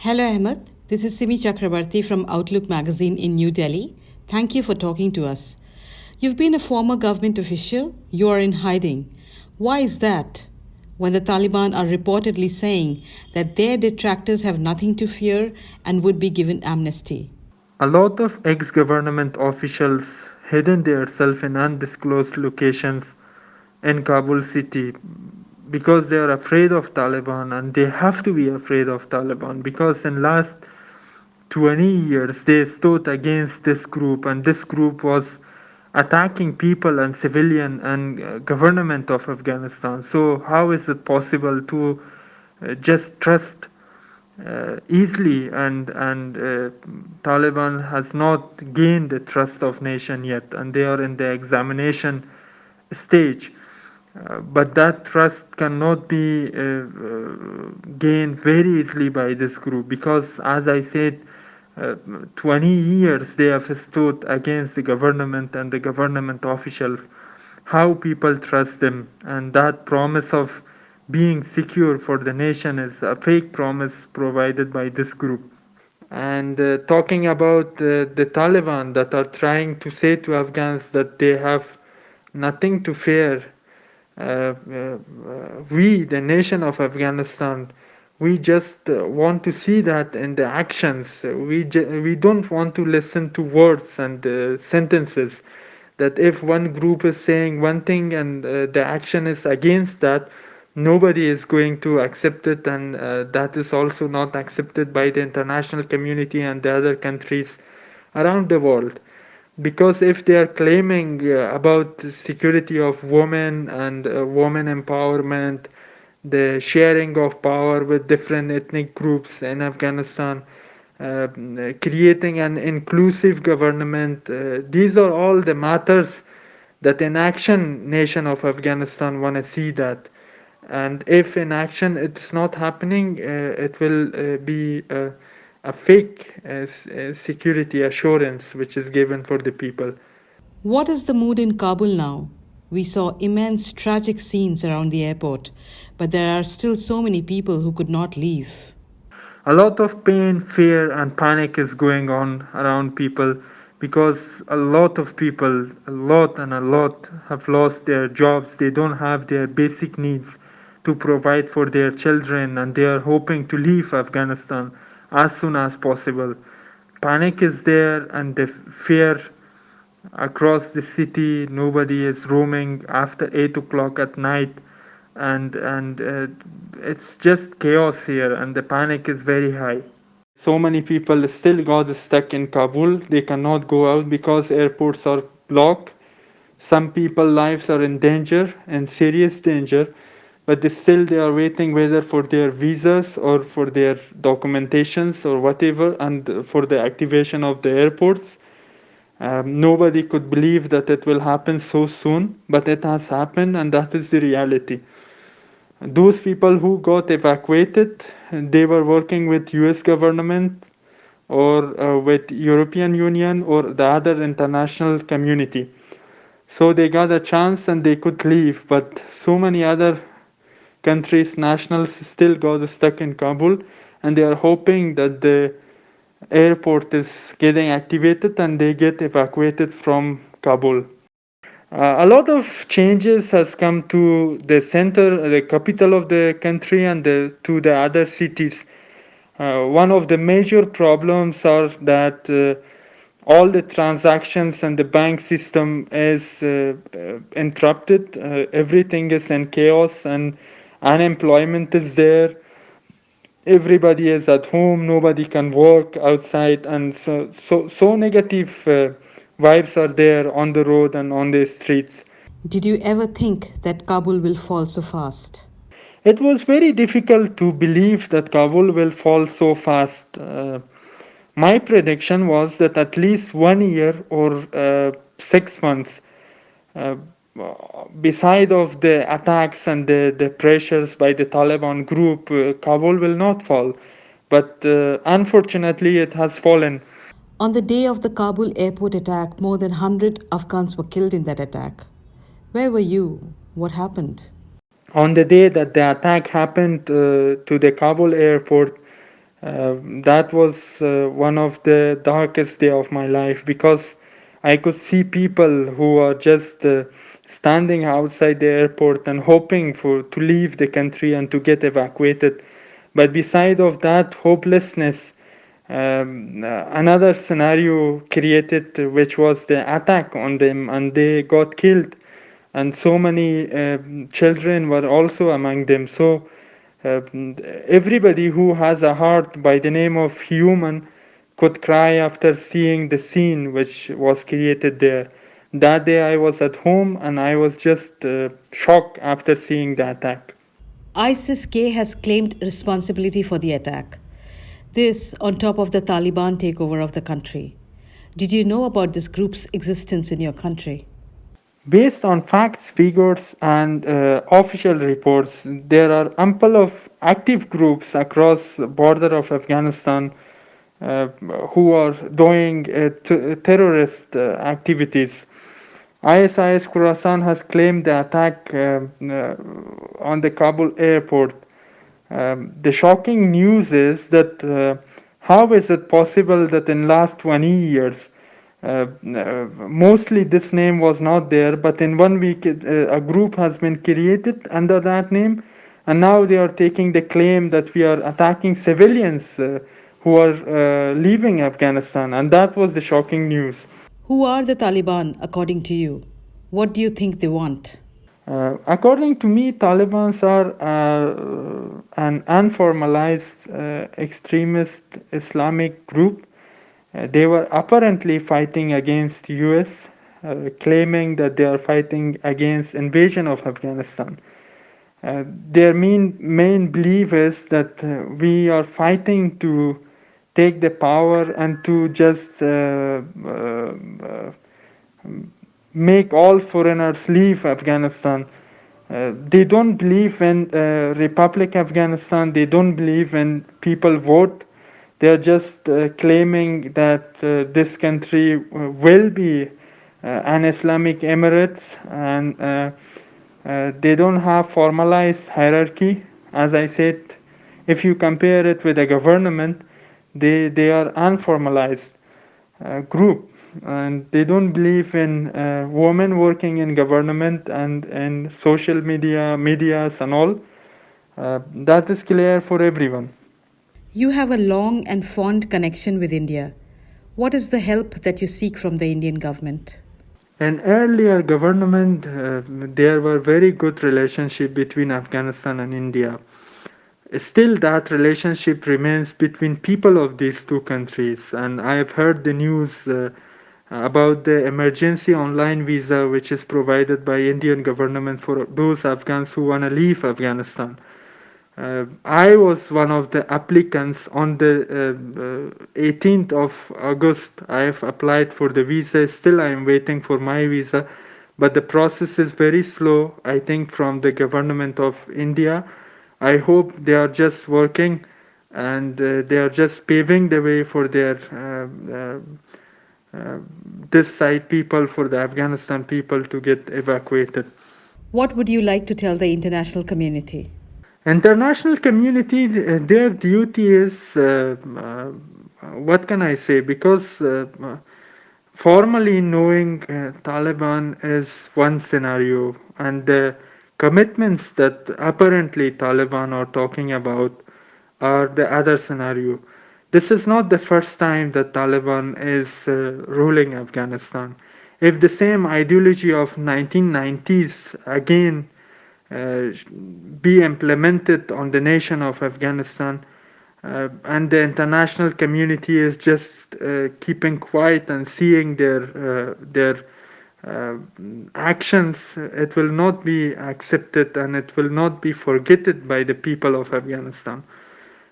Hello, Ahmed. This is Simi Chakrabarti from Outlook magazine in New Delhi. Thank you for talking to us. You've been a former government official. You are in hiding. Why is that? When the Taliban are reportedly saying that their detractors have nothing to fear and would be given amnesty. A lot of ex-government officials hidden themselves in undisclosed locations in Kabul city because they are afraid of Taliban, and they have to be afraid of Taliban because in last 20 years they stood against this group, and this group was attacking people and civilian and government of Afghanistan. So how is it possible to just trust easily, and Taliban has not gained the trust of nation yet, and they are in the examination stage. But that trust cannot be gained very easily by this group because, as I said, 20 years they have stood against the government and the government officials. How people trust them, and that promise of being secure for the nation is a fake promise provided by this group. And talking about the Taliban that are trying to say to Afghans that they have nothing to fear, we, the nation of Afghanistan, we just want to see that in the actions. We don't want to listen to words and sentences. That if one group is saying one thing and the action is against that, nobody is going to accept it, and that is also not accepted by the international community and the other countries around the world. Because if they are claiming about security of women and women empowerment, the sharing of power with different ethnic groups in Afghanistan, creating an inclusive government, these are all the matters that in action nation of Afghanistan want to see that. And if in action it's not happening, it will be a fake security assurance which is given for the people. What is the mood in Kabul now? We saw immense tragic scenes around the airport, but there are still so many people who could not leave. A lot of pain, fear, and panic is going on around people because a lot of people, a lot, have lost their jobs. They don't have their basic needs to provide for their children, and they are hoping to leave Afghanistan as soon as possible. Panic is there, and the fear across the city. Nobody is roaming after 8 o'clock at night, and it's just chaos here, and the panic is very high. So many people still got stuck in Kabul. They cannot go out because airports are blocked. Some people lives are in danger and serious danger, but still they are waiting whether for their visas or for their documentations or whatever, and for the activation of the airports. Nobody could believe that it will happen so soon, but it has happened, and that is the reality. Those people who got evacuated, they were working with US government or with European Union or the other international community. So they got a chance and they could leave, but so many other countries' nationals still got stuck in Kabul, and they are hoping that the airport is getting activated and they get evacuated from Kabul. A lot of changes has come to the center, the capital of the country, and to the other cities. One of the major problems are that all the transactions and the bank system is interrupted. Everything is in chaos, and unemployment is there. Everybody is at home. Nobody can work outside, and so negative vibes are there on the road and on the streets. Did you ever think that Kabul will fall so fast? It was very difficult to believe that Kabul will fall so fast. My prediction was that at least 1 year or 6 months, uh, beside of the attacks and the pressures by the Taliban group, Kabul will not fall. But unfortunately, it has fallen. On the day of the Kabul airport attack, more than 100 Afghans were killed in that attack. Where were you? What happened? On the day that the attack happened to the Kabul airport, That was one of the darkest day of my life because I could see people who are just standing outside the airport and hoping for to leave the country and to get evacuated. But beside of that hopelessness, another scenario created, which was the attack on them, and they got killed, and so many children were also among them. So uh, everybody who has a heart by the name of human could cry after seeing the scene which was created there. That day I was at home and I was just shocked after seeing the attack. ISIS-K has claimed responsibility for the attack. This on top of the Taliban takeover of the country. Did you know about this group's existence in your country? Based on facts, figures, and official reports, there are ample of active groups across the border of Afghanistan uh, who are doing terrorist activities. ISIS Khorasan has claimed the attack on the Kabul airport. The shocking news is that how is it possible that in last 20 years, mostly this name was not there, but in 1 week a group has been created under that name, and now they are taking the claim that we are attacking civilians who are leaving Afghanistan, and that was the shocking news. Who are the Taliban according to you? What do you think they want? According to me, Taliban are an unformalized extremist Islamic group. They were apparently fighting against US, claiming that they are fighting against invasion of Afghanistan. Their main belief is that we are fighting to take the power and to just make all foreigners leave Afghanistan. They don't believe in Republic Afghanistan. They don't believe in people vote. They are just claiming that this country will be an Islamic Emirates, and they don't have formalized hierarchy. As I said, if you compare it with a government, they are unformalized group, and they don't believe in women working in government and in social medias and all. That is clear for everyone. You have a long and fond connection with India. What is the help that you seek from the Indian government? In earlier government, there were very good relationship between Afghanistan and India. Still, that relationship remains between people of these two countries, and I have heard the news about the emergency online visa which is provided by Indian government for those Afghans who want to leave Afghanistan. I was one of the applicants on the 18th of August. I have applied for the visa. Still, I am waiting for my visa, but the process is very slow. I think from the government of India. I hope they are just working, and they are just paving the way for their uh, this side people, for the Afghanistan people to get evacuated. What would you like to tell the international community? International community, their duty is what can I say? Because formally knowing Taliban is one scenario, and the commitments that apparently Taliban are talking about are the other scenario. This is not the first time that Taliban is ruling Afghanistan. If the same ideology of 1990s again uh, be implemented on the nation of Afghanistan, and the international community is just keeping quiet and seeing their uh, actions, it will not be accepted and it will not be forgotten by the people of Afghanistan,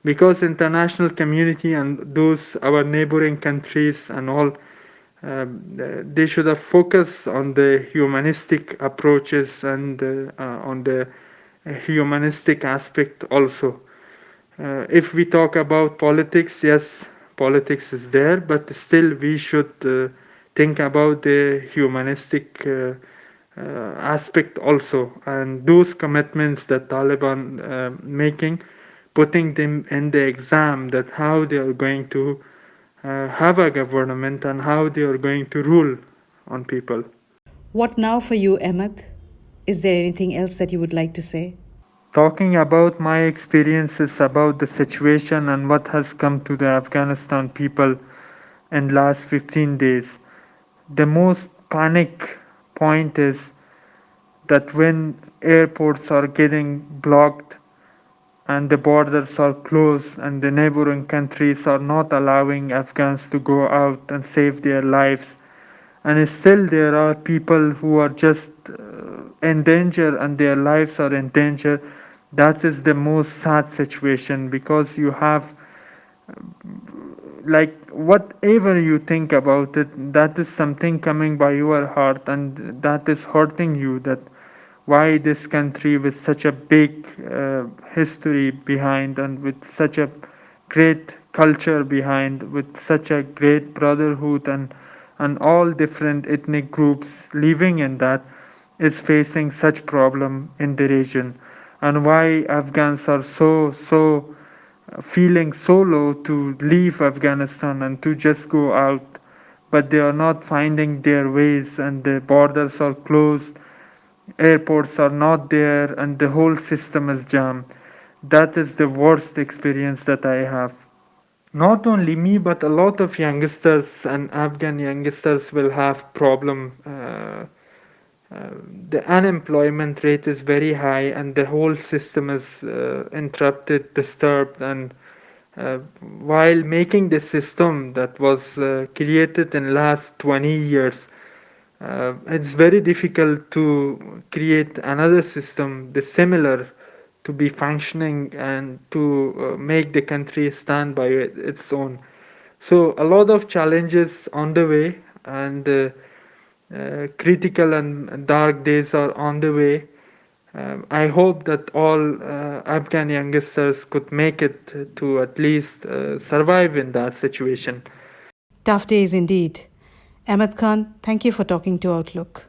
because international community and those our neighboring countries and all, they should have focused on the humanistic approaches and on the humanistic aspect also. If we talk about politics, yes, politics is there, but still we should think about the humanistic aspect also, and those commitments that Taliban making putting them in the exam that how they are going to have a government and how they are going to rule on people. What now for you, Ahmed? Is there anything else that you would like to say? Talking about my experiences about the situation and what has come to the Afghanistan people in last 15 days, the most panic point is that when airports are getting blocked and the borders are closed and the neighboring countries are not allowing Afghans to go out and save their lives, and still there are people who are just in danger and their lives are in danger. That is the most sad situation, because you have, like, whatever you think about it, that is something coming by your heart and that is hurting you, that why this country with such a big history behind and with such a great culture behind, with such a great brotherhood and all different ethnic groups living in that, is facing such problem in the region, and why Afghans are so feeling so low to leave Afghanistan and to just go out, but they are not finding their ways and the borders are closed, airports are not there, and the whole system is jammed. That is the worst experience that I have. Not only me, but a lot of youngsters and Afghan youngsters will have problem. The unemployment rate is very high and the whole system is interrupted, disturbed, and while making the system that was created in last 20 years, it's very difficult to create another system the similar to be functioning and to make the country stand by its own. So a lot of challenges on the way, and critical and dark days are on the way. I hope that all Afghan youngsters could make it to at least survive in that situation. Tough days indeed. Ahmed Khan, thank you for talking to Outlook.